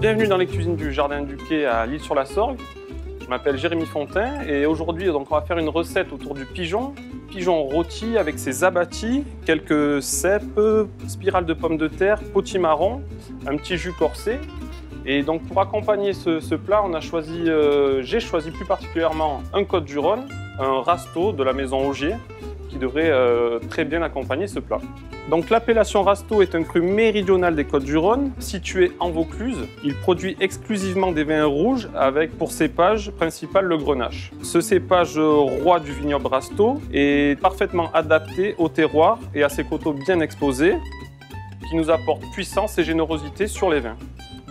Bienvenue dans les cuisines du Jardin du Quai à l'Isle-sur-la-Sorgue. Je m'appelle Jérémy Fontain et aujourd'hui on va faire une recette autour du pigeon. Pigeon rôti avec ses abattis, quelques cèpes, spirales de pommes de terre, potimarron, un petit jus corsé. Et donc pour accompagner ce plat, j'ai choisi plus particulièrement un Côtes-du-Rhône, un rasto de la maison Augier, qui devrait très bien accompagner ce plat. Donc l'appellation Rasto est un cru méridional des Côtes-du-Rhône, situé en Vaucluse. Il produit exclusivement des vins rouges avec pour cépage principal le Grenache. Ce cépage roi du vignoble Rasto est parfaitement adapté au terroir et à ses coteaux bien exposés, qui nous apportent puissance et générosité sur les vins.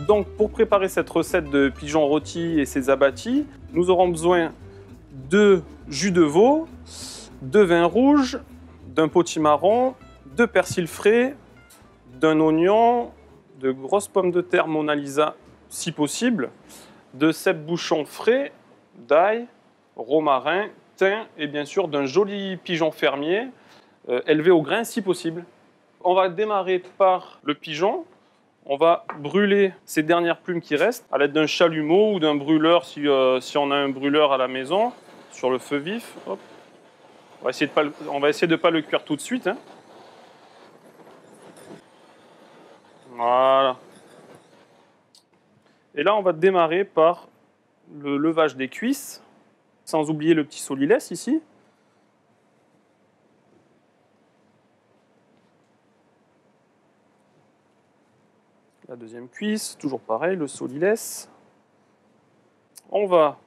Donc pour préparer cette recette de pigeon rôti et ses abattis, nous aurons besoin de jus de veau, de vin rouge, d'un potimarron, de persil frais, d'un oignon, de grosses pommes de terre Mona Lisa si possible, de cèpes bouchons frais, d'ail, romarin, thym et bien sûr d'un joli pigeon fermier élevé au grain si possible. On va démarrer par le pigeon. On va brûler ces dernières plumes qui restent à l'aide d'un chalumeau ou d'un brûleur si on a un brûleur à la maison sur le feu vif. Hop. On va essayer de ne pas le cuire tout de suite. Voilà. Et là, on va démarrer par le levage des cuisses, sans oublier le petit solilès ici. La deuxième cuisse, toujours pareil, le solilès. On va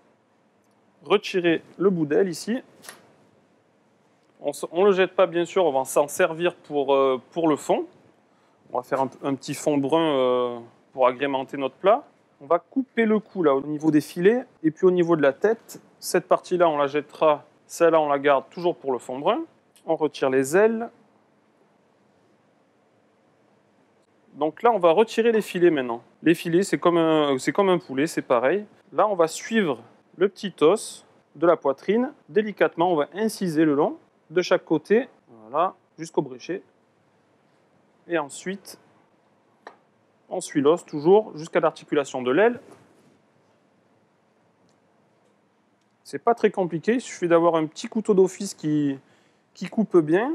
retirer le bout d'aile ici. On ne le jette pas, bien sûr, on va s'en servir pour le fond. On va faire un petit fond brun pour agrémenter notre plat. On va couper le cou là au niveau des filets et puis au niveau de la tête. Cette partie-là, on la jettera. Celle-là, on la garde toujours pour le fond brun. On retire les ailes. Donc là, on va retirer les filets maintenant. Les filets, c'est comme un poulet, c'est pareil. Là, on va suivre le petit os de la poitrine. Délicatement, on va inciser le long de chaque côté, voilà, jusqu'au bréchet. Et ensuite, on suit l'os toujours jusqu'à l'articulation de l'aile. C'est pas très compliqué, il suffit d'avoir un petit couteau d'office qui coupe bien.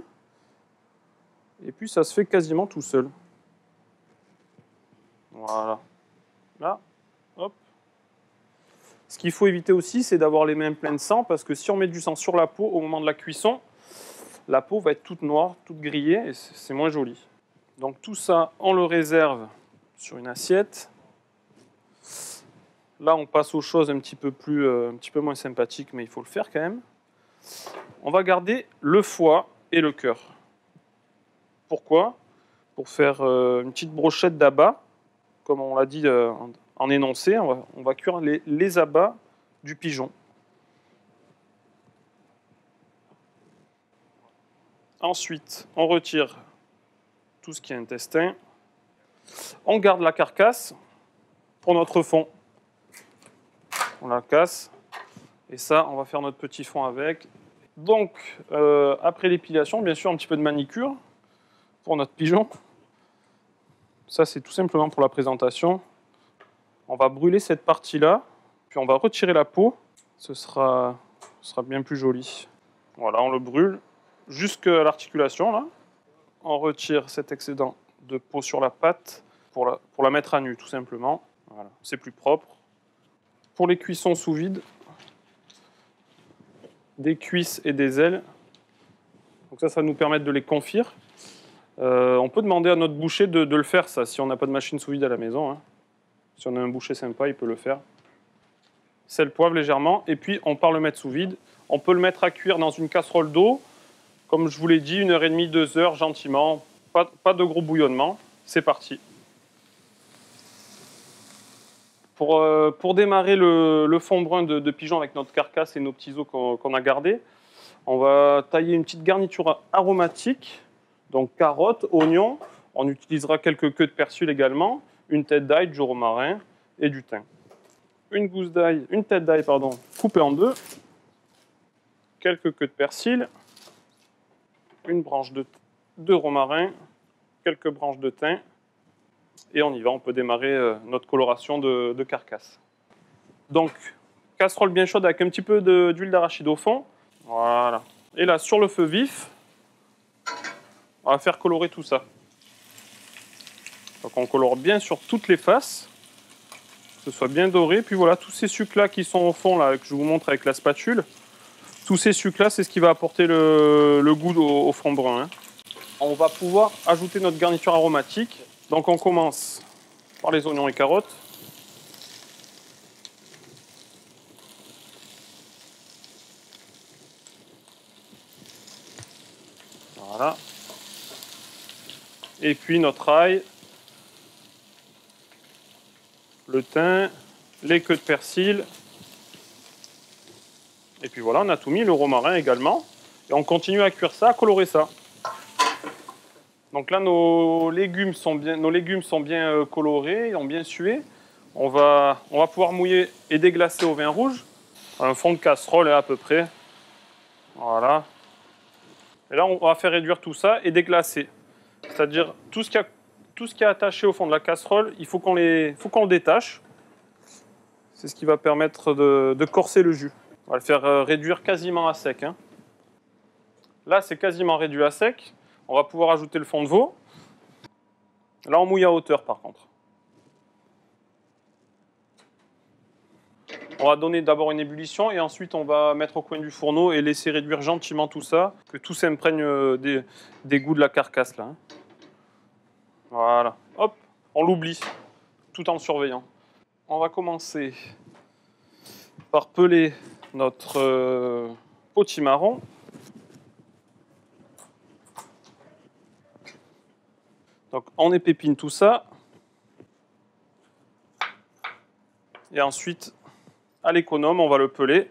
Et puis ça se fait quasiment tout seul. Voilà. Là, hop. Ce qu'il faut éviter aussi, c'est d'avoir les mains pleines de sang, parce que si on met du sang sur la peau au moment de la cuisson, la peau va être toute noire, toute grillée, et c'est moins joli. Donc tout ça, on le réserve sur une assiette. Là, on passe aux choses un petit peu moins sympathiques, mais il faut le faire quand même. On va garder le foie et le cœur. Pourquoi? Pour faire une petite brochette d'abats, comme on l'a dit en énoncé, on va cuire les abats du pigeon. Ensuite, on retire tout ce qui est intestin. On garde la carcasse pour notre fond. On la casse. Et ça, on va faire notre petit fond avec. Donc, après l'épilation, bien sûr, un petit peu de manicure pour notre pigeon. Ça, c'est tout simplement pour la présentation. On va brûler cette partie-là, puis on va retirer la peau. Ce sera bien plus joli. Voilà, on le brûle jusqu'à l'articulation, là. On retire cet excédent de peau sur la pâte pour la mettre à nu, tout simplement. Voilà, c'est plus propre. Pour les cuissons sous vide, des cuisses et des ailes. Donc ça va nous permettre de les confire. On peut demander à notre boucher de le faire, ça, si on n'a pas de machine sous vide à la maison. Si on a un boucher sympa, il peut le faire. Sel, poivre légèrement, et puis on part le mettre sous vide. On peut le mettre à cuire dans une casserole d'eau. Comme je vous l'ai dit, 1h30, 2 heures, gentiment. Pas de gros bouillonnement. C'est parti. Pour démarrer le fond brun de pigeon avec notre carcasse et nos petits os qu'on a gardés, on va tailler une petite garniture aromatique. Donc carottes, oignons. On utilisera quelques queues de persil également. Une tête d'ail, du romarin et du thym. Une tête d'ail, coupée en deux. Quelques queues de persil. Une branche de romarin, quelques branches de thym, Et on y va, on peut démarrer notre coloration de carcasse. Donc, casserole bien chaude avec un petit peu d'huile d'arachide au fond. Voilà. Et là, sur le feu vif, on va faire colorer tout ça. Donc on colore bien sur toutes les faces, que ce soit bien doré. Puis voilà, tous ces sucres-là qui sont au fond, là, que je vous montre avec la spatule, tous ces sucres-là, c'est ce qui va apporter le goût au fond brun. Hein. On va pouvoir ajouter notre garniture aromatique. Donc on commence par les oignons et carottes. Voilà. Et puis notre ail, le thym, les queues de persil. Et puis voilà, on a tout mis, le romarin également. Et on continue à cuire ça, à colorer ça. Donc là, nos légumes sont bien colorés, ils ont bien sué. On va pouvoir mouiller et déglacer au vin rouge. Un fond de casserole à peu près. Voilà. Et là, on va faire réduire tout ça et déglacer. C'est-à-dire, tout ce qui est attaché au fond de la casserole, il faut qu'on le détache. C'est ce qui va permettre de corser le jus. On va le faire réduire quasiment à sec. Hein. Là, c'est quasiment réduit à sec. On va pouvoir ajouter le fond de veau. Là, on mouille à hauteur, par contre. On va donner d'abord une ébullition et ensuite on va mettre au coin du fourneau et laisser réduire gentiment tout ça, que tout s'imprègne des goûts de la carcasse là. Hein. Voilà, hop, on l'oublie, tout en surveillant. On va commencer par peler notre potimarron. Donc on épépine tout ça. Et ensuite, à l'économe, on va le peler.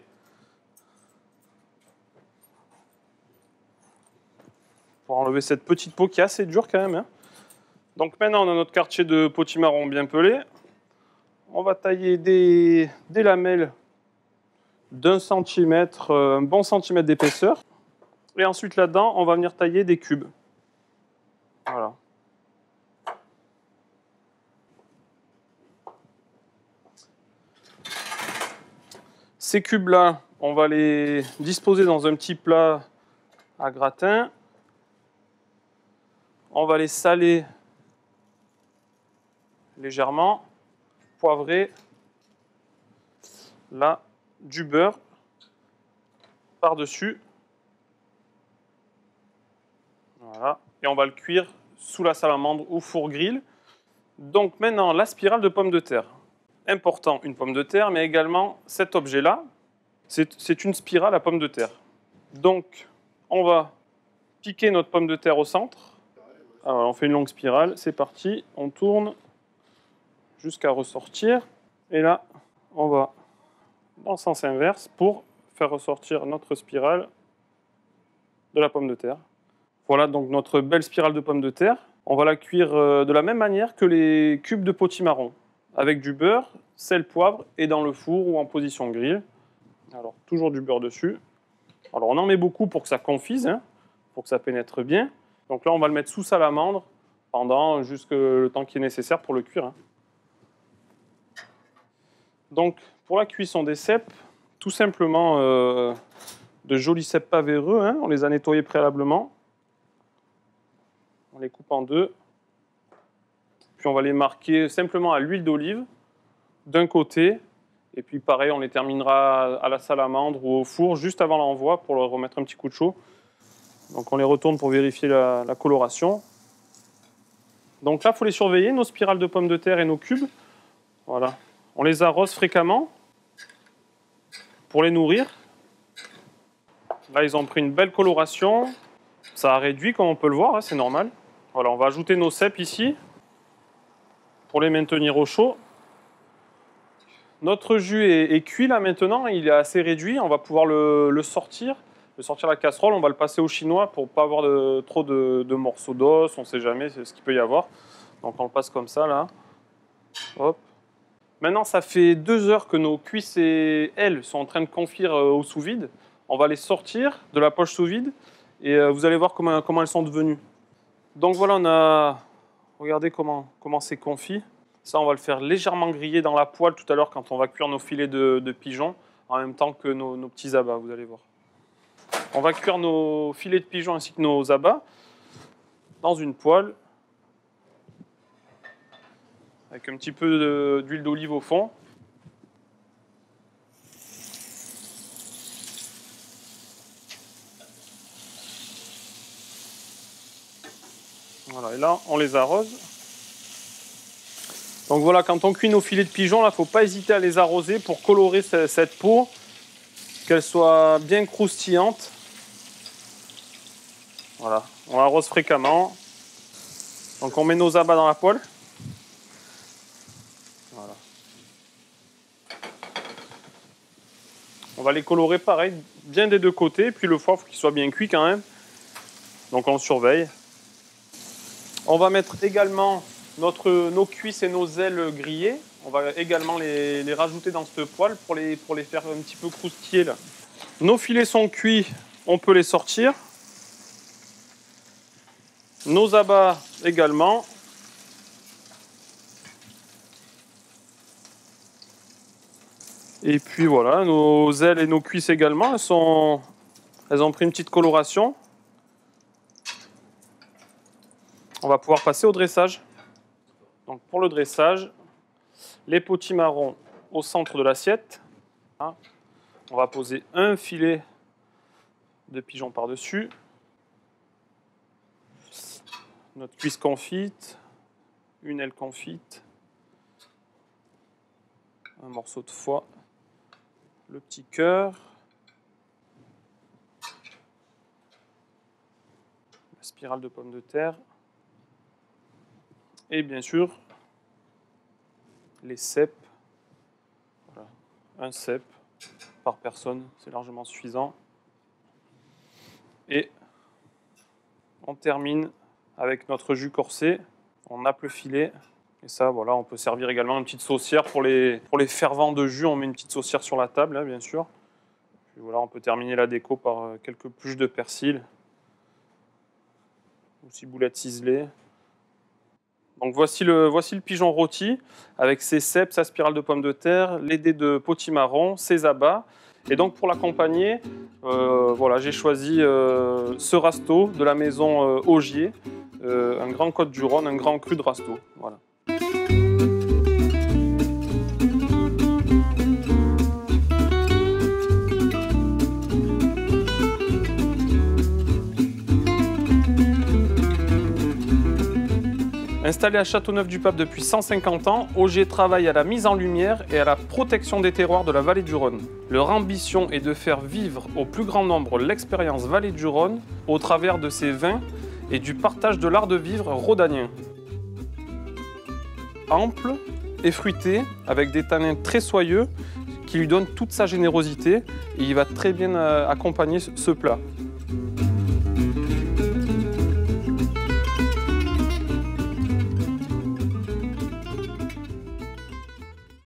Pour enlever cette petite peau qui est assez dure quand même. Hein. Donc maintenant, on a notre quartier de potimarron bien pelé. On va tailler des lamelles d'1 centimètre, un bon centimètre d'épaisseur. Et ensuite, là-dedans, on va venir tailler des cubes. Voilà. Ces cubes-là, on va les disposer dans un petit plat à gratin. On va les saler légèrement, poivrer. Là, du beurre par-dessus. Voilà. Et on va le cuire sous la salamandre ou four grill. Donc maintenant, la spirale de pommes de terre. Important, une pomme de terre, mais également cet objet-là, c'est une spirale à pommes de terre. Donc, on va piquer notre pomme de terre au centre. Alors, on fait une longue spirale, c'est parti, on tourne jusqu'à ressortir. Et là, on va dans le sens inverse pour faire ressortir notre spirale de la pomme de terre. Voilà donc notre belle spirale de pommes de terre. On va la cuire de la même manière que les cubes de potimarron, avec du beurre, sel, poivre et dans le four ou en position grill. Alors toujours du beurre dessus. Alors on en met beaucoup pour que ça confise, hein, pour que ça pénètre bien. Donc là on va le mettre sous salamandre pendant jusqu'à le temps qui est nécessaire pour le cuire. Hein. Donc pour la cuisson des cèpes, tout simplement de jolis cèpes pas véreux, hein, on les a nettoyés préalablement. On les coupe en deux. Puis on va les marquer simplement à l'huile d'olive d'un côté. Et puis pareil, on les terminera à la salamandre ou au four juste avant l'envoi pour leur remettre un petit coup de chaud. Donc on les retourne pour vérifier la coloration. Donc là, il faut les surveiller, nos spirales de pommes de terre et nos cubes. Voilà. On les arrose fréquemment pour les nourrir. Là, ils ont pris une belle coloration. Ça a réduit, comme on peut le voir, hein, c'est normal. Voilà, on va ajouter nos cèpes ici pour les maintenir au chaud. Notre jus est cuit là maintenant, il est assez réduit. On va pouvoir le sortir de la casserole. On va le passer au chinois pour ne pas avoir trop de morceaux d'os. On ne sait jamais ce qu'il peut y avoir. Donc on le passe comme ça là. Hop. Maintenant, ça fait 2 heures que nos cuisses et ailes sont en train de confire au sous-vide. On va les sortir de la poche sous-vide et vous allez voir comment elles sont devenues. Donc voilà, Regardez comment c'est confit. Ça, on va le faire légèrement griller dans la poêle tout à l'heure quand on va cuire nos filets de pigeons, en même temps que nos petits abats, vous allez voir. On va cuire nos filets de pigeons ainsi que nos abats dans une poêle avec un petit peu d'huile d'olive au fond. Voilà, et là, on les arrose. Donc voilà, quand on cuit nos filets de pigeons, il ne faut pas hésiter à les arroser pour colorer cette peau, qu'elle soit bien croustillante. Voilà, on arrose fréquemment. Donc on met nos abats dans la poêle. Voilà. On va les colorer pareil, bien des deux côtés, puis le foie, il faut qu'il soit bien cuit quand même. Donc on le surveille. On va mettre également nos cuisses et nos ailes grillées. On va également les rajouter dans cette poêle pour les faire un petit peu croustiller là. Nos filets sont cuits, on peut les sortir. Nos abats également. Et puis voilà, nos ailes et nos cuisses également, elles ont pris une petite coloration. On va pouvoir passer au dressage. Donc pour le dressage, les potimarrons au centre de l'assiette. On va poser un filet de pigeon par-dessus. Notre cuisse confite, une aile confite, un morceau de foie, le petit cœur, la spirale de pommes de terre et bien sûr les cèpes. Voilà. Un cèpe par personne, c'est largement suffisant. Et on termine avec notre jus corsé. On nappe le filet. Et ça, voilà, on peut servir également une petite saucière pour les fervents de jus. On met une petite saucière sur la table, hein, bien sûr. Puis voilà, on peut terminer la déco par quelques pluches de persil. Ou ciboulettes ciselées. Donc voici le pigeon rôti avec ses cèpes, sa spirale de pommes de terre, les dés de potimarron, ses abats. Et donc pour l'accompagner, voilà, j'ai choisi ce rasto de la maison Augier, un grand Côte-du-Rhône, un grand cru de rasto. Voilà. Installé à Châteauneuf-du-Pape depuis 150 ans, Augier travaille à la mise en lumière et à la protection des terroirs de la vallée du Rhône. Leur ambition est de faire vivre au plus grand nombre l'expérience vallée du Rhône au travers de ses vins et du partage de l'art de vivre rhodanien. Ample et fruité, avec des tanins très soyeux qui lui donnent toute sa générosité et il va très bien accompagner ce plat.